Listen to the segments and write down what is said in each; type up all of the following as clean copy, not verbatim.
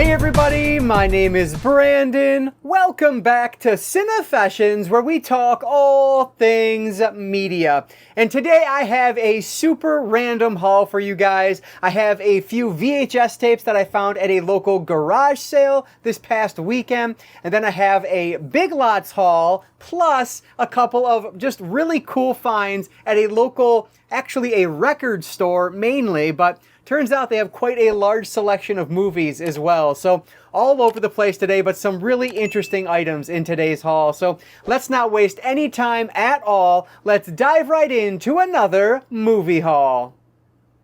Hey everybody, my name is Brandon. Welcome back to Cinefessions, where we talk all things media. And today I have a super random haul for you guys. I have a few VHS tapes that I found at a local garage sale this past weekend. And then I have a Big Lots haul, plus a couple of just really cool finds at a local, actually a record store mainly, but turns out they have quite a large selection of movies as well. So all over the place today, but some really interesting items in today's haul. So let's not waste any time at all. Let's dive right into another movie haul.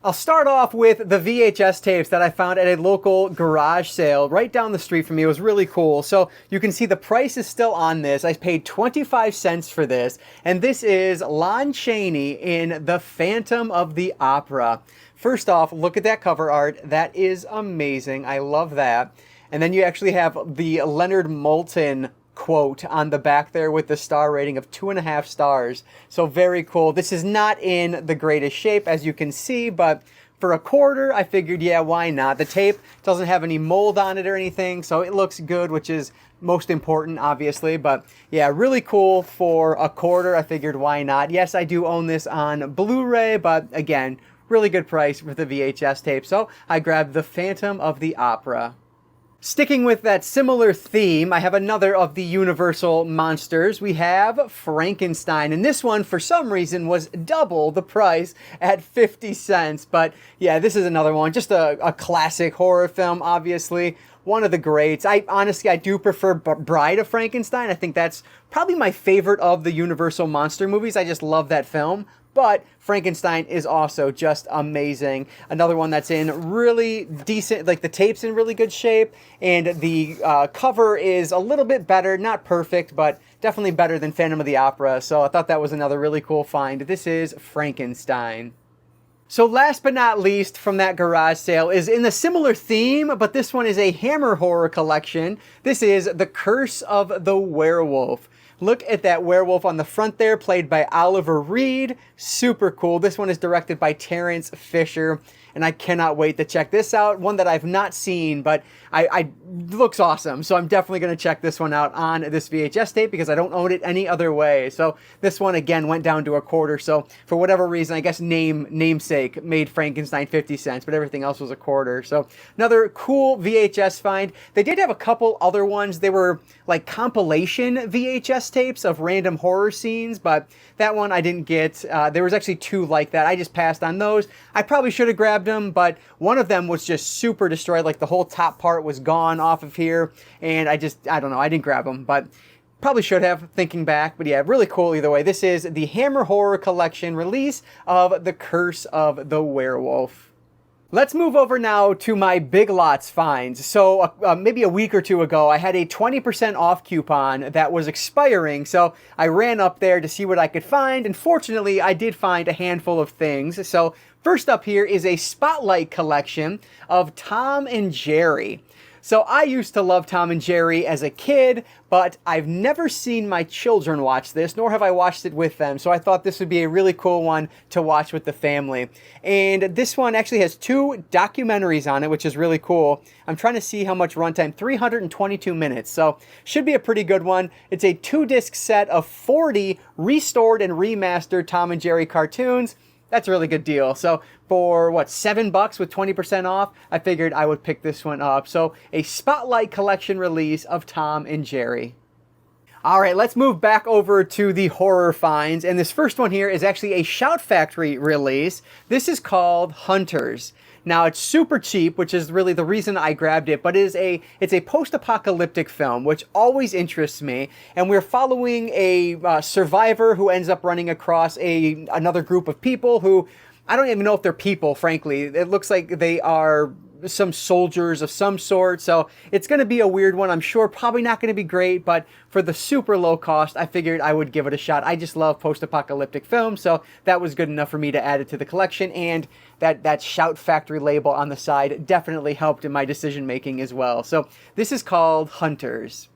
I'll start off with the VHS tapes that I found at a local garage sale right down the street from me. It was really cool. So you can see the price is still on this. I paid 25 cents for this. And this is Lon Chaney in The Phantom of the Opera. First off, look at that cover art. That is amazing. I love that. And then you actually have the Leonard Moulton quote on the back there with the star rating of 2.5 stars. So very cool. This is not in the greatest shape, as you can see, but for a quarter, I figured, yeah, why not? The tape doesn't have any mold on it or anything, so it looks good, which is most important, obviously. But yeah, really cool for a quarter. I figured, why not? Yes, I do own this on Blu-ray, but again, really good price for the VHS tape. So I grabbed The Phantom of the Opera. Sticking with that similar theme, I have another of the Universal monsters. We have Frankenstein, and this one, for some reason, was double the price at 50 cents. But yeah, this is another one, just a classic horror film, obviously. One of the greats. I do prefer Bride of Frankenstein. I think that's probably my favorite of the Universal monster movies. I just love that film. But Frankenstein is also just amazing. Another one that's in really decent, like the tape's in really good shape, and the cover is a little bit better, not perfect, but definitely better than Phantom of the Opera. So I thought that was another really cool find. This is Frankenstein. So last but not least from that garage sale is in a similar theme, but this one is a Hammer horror collection. This is The Curse of the Werewolf. Look at that werewolf on the front there, played by Oliver Reed. Super cool. This one is directed by Terrence Fisher, and I cannot wait to check this out. One that I've not seen, but I looks awesome. So I'm definitely going to check this one out on this VHS tape because I don't own it any other way. So this one, again, went down to a quarter. So for whatever reason, I guess namesake made Frankenstein 50 cents, but everything else was a quarter. So another cool VHS find. They did have a couple other ones. They were like compilation VHS tapes of random horror scenes, but that one I didn't get. There was actually two like that. I just passed on those. I probably should have grabbed them, but one of them was just super destroyed. Like the whole top part was gone off of here, and I don't know, I didn't grab them, but probably should have, thinking back. But yeah, really cool either way. This is the Hammer Horror Collection release of The Curse of the Werewolf. Let's move over now to my Big Lots finds. So maybe a week or two ago, I had a 20% off coupon that was expiring. So I ran up there to see what I could find. And fortunately, I did find a handful of things. So first up here is a Spotlight collection of Tom and Jerry. So I used to love Tom and Jerry as a kid, but I've never seen my children watch this, nor have I watched it with them. So I thought this would be a really cool one to watch with the family. And this one actually has 2 documentaries on it, which is really cool. I'm trying to see how much runtime, 322 minutes. So should be a pretty good one. It's a 2-disc set of 40 restored and remastered Tom and Jerry cartoons. That's a really good deal. So for what, $7 with 20% off, I figured I would pick this one up. So a Spotlight collection release of Tom and Jerry. All right, let's move back over to the horror finds. And this first one here is actually a Shout Factory release. This is called Hunters. Now, it's super cheap, which is really the reason I grabbed it, but it's a post-apocalyptic film, which always interests me. And we're following a survivor who ends up running across another group of people who, I don't even know if they're people, frankly. It looks like they are some soldiers of some sort. So it's going to be a weird one, I'm sure. Probably not going to be great, but for the super low cost, I figured I would give it a shot. I just love post-apocalyptic films, so that was good enough for me to add it to the collection. And that Shout Factory label on the side definitely helped in my decision making as well. So this is called Hunters.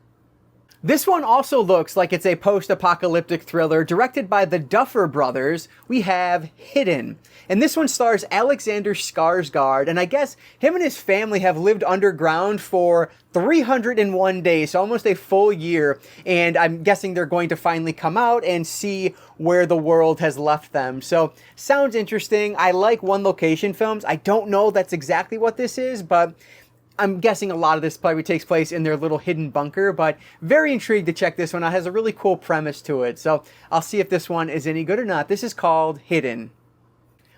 This one also looks like it's a post-apocalyptic thriller directed by the Duffer Brothers. We have Hidden. And this one stars Alexander Skarsgård, and I guess him and his family have lived underground for 301 days, so almost a full year, and I'm guessing they're going to finally come out and see where the world has left them. So, sounds interesting. I like one location films. I don't know that's exactly what this is, but I'm guessing a lot of this probably takes place in their little hidden bunker, but very intrigued to check this one out. It has a really cool premise to it, so I'll see if this one is any good or not. This is called Hidden.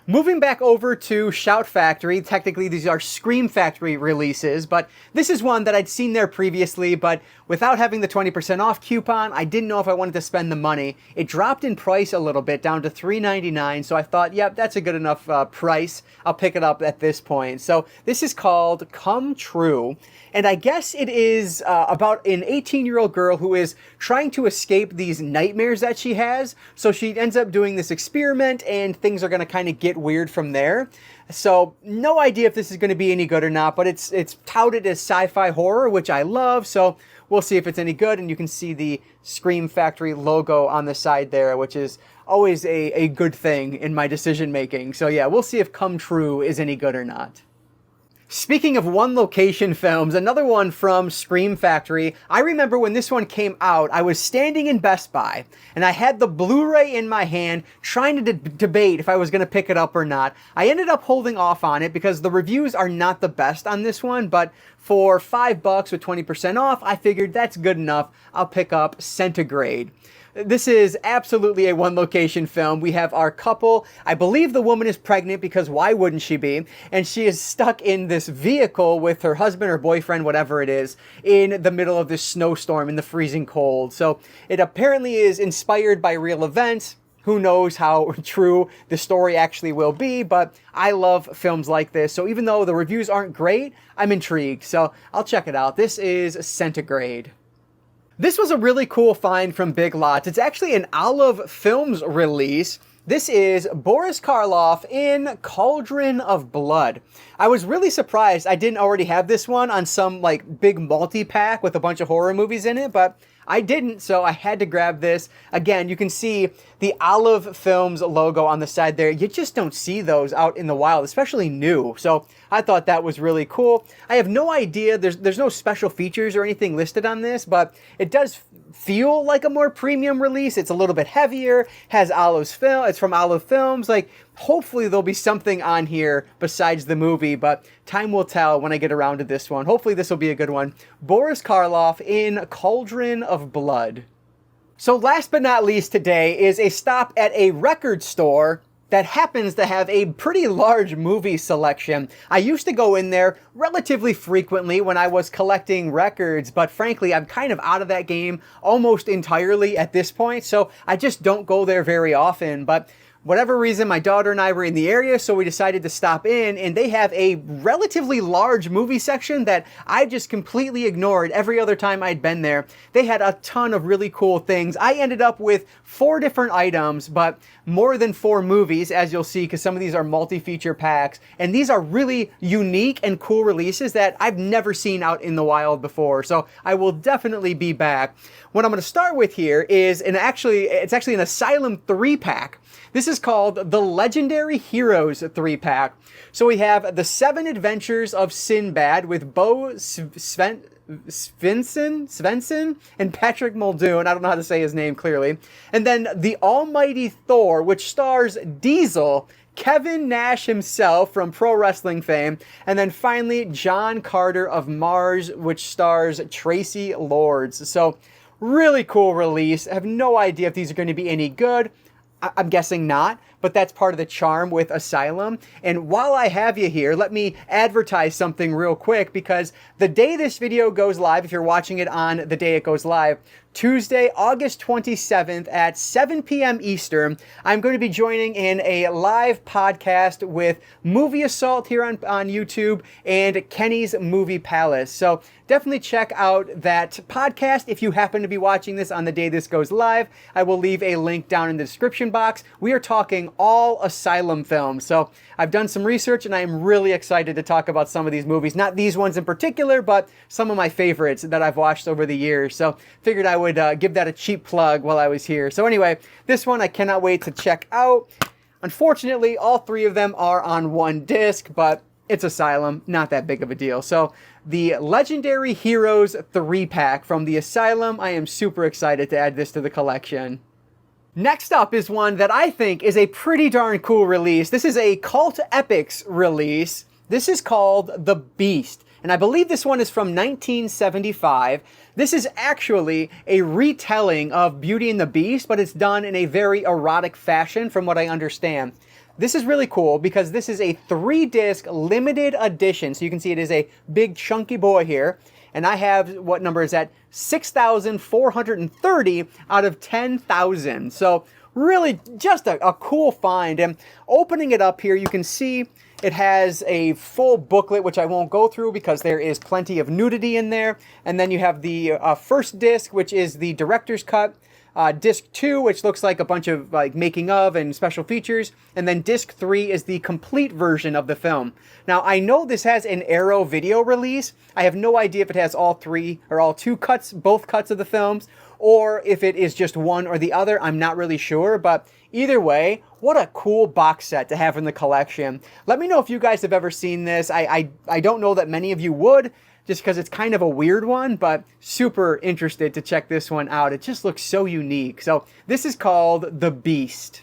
Moving back over to Shout Factory, technically these are Scream Factory releases, but this is one that I'd seen there previously, but without having the 20% off coupon, I didn't know if I wanted to spend the money. It dropped in price a little bit, down to $3.99, so I thought, yep, that's a good enough price. I'll pick it up at this point. So this is called Come True, and I guess it is about an 18-year-old girl who is trying to escape these nightmares that she has, so she ends up doing this experiment, and things are going to kind of get weird from there. So no idea if this is going to be any good or not, but it's touted as sci-fi horror, which I love, so we'll see if it's any good. And you can see the Scream Factory logo on the side there, which is always a good thing in my decision making. So yeah, we'll see if Come True is any good or not. Speaking of one location films, another one from Scream Factory. I remember when this one came out, I was standing in Best Buy and I had the Blu-ray in my hand trying to debate if I was going to pick it up or not. I ended up holding off on it because the reviews are not the best on this one, but for $5 with 20% off, I figured that's good enough. I'll pick up Centigrade. This is absolutely a one-location film. We have our couple. I believe the woman is pregnant because why wouldn't she be? And she is stuck in this vehicle with her husband or boyfriend, whatever it is, in the middle of this snowstorm in the freezing cold. So it apparently is inspired by real events. Who knows how true the story actually will be, but I love films like this. So even though the reviews aren't great, I'm intrigued. So I'll check it out. This is Centigrade. This was a really cool find from Big Lots. It's actually an Olive Films release. This is Boris Karloff in Cauldron of Blood. I was really surprised I didn't already have this one on some like big multi-pack with a bunch of horror movies in it, but I didn't, so I had to grab this. Again, you can see the Olive Films logo on the side there. You just don't see those out in the wild, especially new. So I thought that was really cool. I have no idea. There's no special features or anything listed on this, but it does feel like a more premium release. It's a little bit heavier, has it's from Olive Films. Like, hopefully there'll be something on here besides the movie, but time will tell when I get around to this one. Hopefully this will be a good one. Boris Karloff in Cauldron of Blood. So last but not least today is a stop at a record store that happens to have a pretty large movie selection. I used to go in there relatively frequently when I was collecting records, but frankly, I'm kind of out of that game almost entirely at this point, so I just don't go there very often. But whatever reason, my daughter and I were in the area, so we decided to stop in, and they have a relatively large movie section that I just completely ignored every other time I'd been there. They had a ton of really cool things. I ended up with 4 different items, but more than 4 movies, as you'll see, because some of these are multi-feature packs, and these are really unique and cool releases that I've never seen out in the wild before, so I will definitely be back. What I'm going to start with here is, it's actually an Asylum 3-pack. This is called the Legendary Heroes 3-pack. So we have the 7 Adventures of Sinbad with Bo Svensson and Patrick Muldoon. I don't know how to say his name clearly. And then the Almighty Thor, which stars Diesel, Kevin Nash himself from pro wrestling fame, and then finally John Carter of Mars, which stars Tracy Lords. So really cool release. I have no idea if these are going to be any good. I'm guessing not, but that's part of the charm with Asylum. And while I have you here, let me advertise something real quick, because the day this video goes live, if you're watching it on the day it goes live, Tuesday, August 27th at 7 p.m. Eastern. I'm going to be joining in a live podcast with Movie Assault here on YouTube and Kenny's Movie Palace. So definitely check out that podcast if you happen to be watching this on the day this goes live. I will leave a link down in the description box. We are talking all Asylum films. So I've done some research and I am really excited to talk about some of these movies. Not these ones in particular, but some of my favorites that I've watched over the years. So figured I would give that a cheap plug while I was here. So anyway, this one I cannot wait to check out. Unfortunately, all three of them are on one disc, but it's Asylum, not that big of a deal. So the Legendary Heroes 3-pack from the Asylum, I am super excited to add this to the collection. Next up is one that I think is a pretty darn cool release. This is a Cult Epics release. This is called The Beast, and I believe this one is from 1975. This is actually a retelling of Beauty and the Beast, but it's done in a very erotic fashion from what I understand. This is really cool because this is a 3-disc limited edition. So you can see it is a big chunky boy here. And I have, what number is that? 6,430 out of 10,000. So really just a cool find. And opening it up here, you can see it has a full booklet, which I won't go through because there is plenty of nudity in there. And then you have the first disc, which is the director's cut. Disc 2, which looks like a bunch of like making of and special features, and then Disc 3 is the complete version of the film. Now, I know this has an Arrow video release. I have no idea if it has all three or all two cuts, both cuts of the films, or if it is just one or the other. I'm not really sure, but either way, what a cool box set to have in the collection. Let me know if you guys have ever seen this. I don't know that many of you would, just because it's kind of a weird one, but super interested to check this one out. It just looks so unique. So this is called The Beast.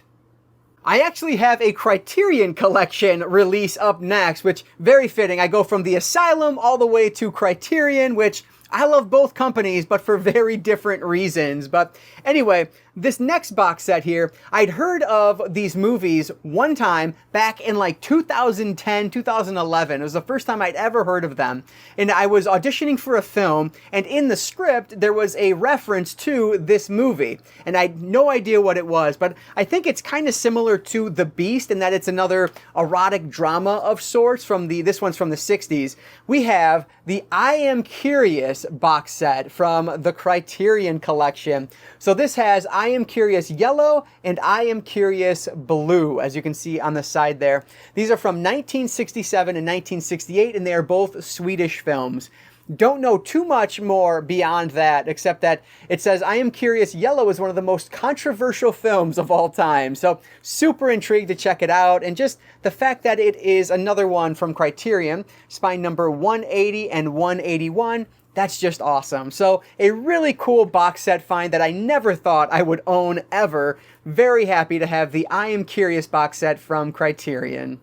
I actually have a Criterion Collection release up next, which very fitting. I go from the Asylum all the way to Criterion, which I love both companies, but for very different reasons. But anyway, this next box set here, I'd heard of these movies one time back in like 2010, 2011. It was the first time I'd ever heard of them. And I was auditioning for a film, and in the script, there was a reference to this movie. And I had no idea what it was, but I think it's kind of similar to The Beast in that it's another erotic drama of sorts from this one's from the 60s. We have the I Am Curious box set from the Criterion Collection. So this has I Am Curious Yellow and I Am Curious Blue, as you can see on the side there. These are from 1967 and 1968, and they are both Swedish films. Don't know too much more beyond that, except that it says I Am Curious Yellow is one of the most controversial films of all time. So super intrigued to check it out. And just the fact that it is another one from Criterion, spine number 180 and 181, that's just awesome. So a really cool box set find that I never thought I would own ever. Very happy to have the I Am Curious box set from Criterion.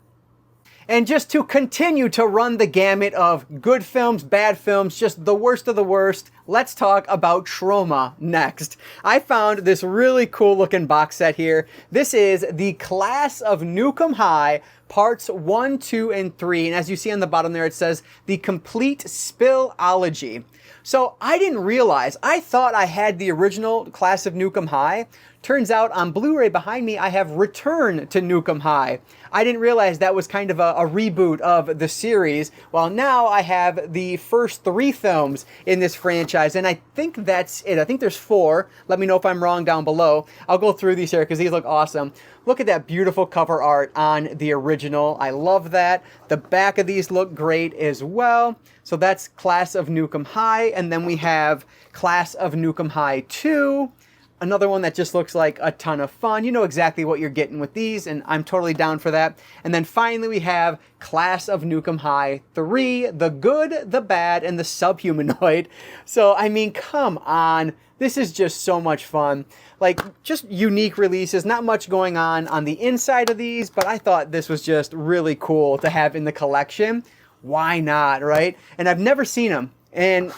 And just to continue to run the gamut of good films, bad films, just the worst of the worst, let's talk about Troma next. I found this really cool looking box set here. This is the Class of Nukem High Parts 1, 2, and 3. And as you see on the bottom there, it says the Complete Spillology. So I didn't realize, I thought I had the original Class of Nukem High. Turns out on Blu-ray behind me, I have Return to Nukem High. I didn't realize that was kind of a reboot of the series. Well, now I have the first 3 films in this franchise, and I think that's it. I think there's 4. Let me know if I'm wrong down below. I'll go through these here because these look awesome. Look at that beautiful cover art on the original. I love that. The back of these look great as well. So that's Class of Nukem High, and then we have Class of Nukem High 2. Another one that just looks like a ton of fun. You know exactly what you're getting with these, and I'm totally down for that. And then finally we have Class of Nukem High 3, the good, the bad, and the subhumanoid. So, I mean, come on. This is just so much fun. Like, just unique releases. Not much going on the inside of these, but I thought this was just really cool to have in the collection. Why not, right? And I've never seen them, and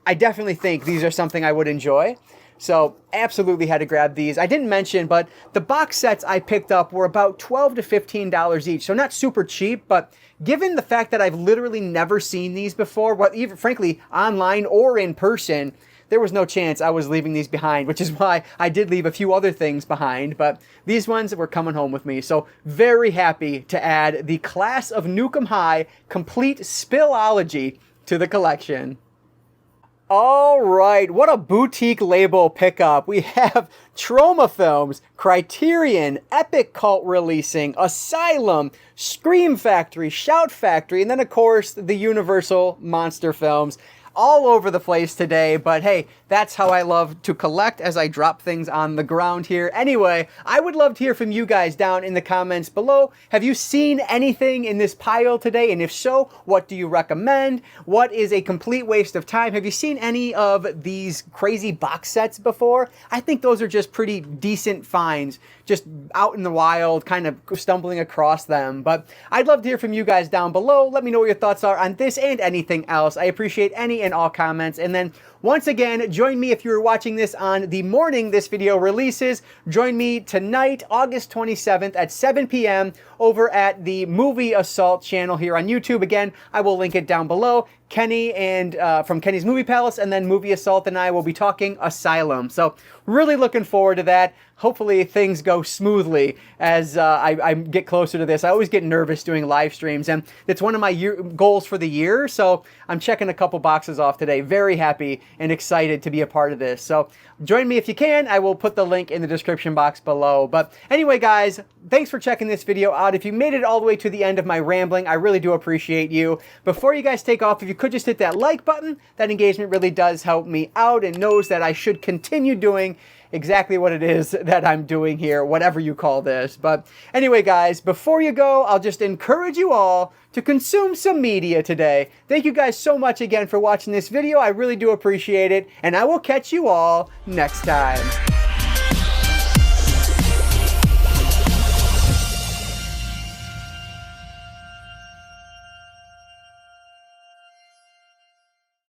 I definitely think these are something I would enjoy. So absolutely had to grab these. I didn't mention, but the box sets I picked up were about $12 to $15 each. So not super cheap, but given the fact that I've literally never seen these before, even frankly, online or in person, there was no chance I was leaving these behind, which is why I did leave a few other things behind, but these ones were coming home with me. So very happy to add the Class of Nukem High Complete Spillology to the collection. All right, what a boutique label pickup. We have Troma Films, Criterion, Epic Cult Releasing, Asylum, Scream Factory, Shout Factory, and then of course the Universal Monster Films. All over the place today, but hey, that's how I love to collect as I drop things on the ground here. Anyway, I would love to hear from you guys down in the comments below. Have you seen anything in this pile today? And if so, what do you recommend? What is a complete waste of time? Have you seen any of these crazy box sets before? I think those are just pretty decent finds, just out in the wild, kind of stumbling across them. But I'd love to hear from you guys down below. Let me know what your thoughts are on this and anything else. I appreciate any and all comments. And then once again, join me if you're watching this on the morning this video releases. Join me tonight, August 27th at 7 p.m. over at the Movie Assault channel here on YouTube. Again, I will link it down below. Kenny and from Kenny's Movie Palace, and then Movie Assault and I will be talking Asylum. So really looking forward to that. Hopefully things go smoothly as I get closer to this. I always get nervous doing live streams, and it's one of my goals for the year. So I'm checking a couple boxes off today. Very happy and excited to be a part of this. So join me if you can. I will put the link in the description box below. But anyway, guys, thanks for checking this video out. If you made it all the way to the end of my rambling, I really do appreciate you. Before you guys take off, if you could just hit that like button, that engagement really does help me out and knows that I should continue doing exactly what it is that I'm doing here, whatever you call this. But anyway, guys, before you go, I'll just encourage you all to consume some media today. Thank you guys so much again for watching this video. I really do appreciate it, and I will catch you all next time.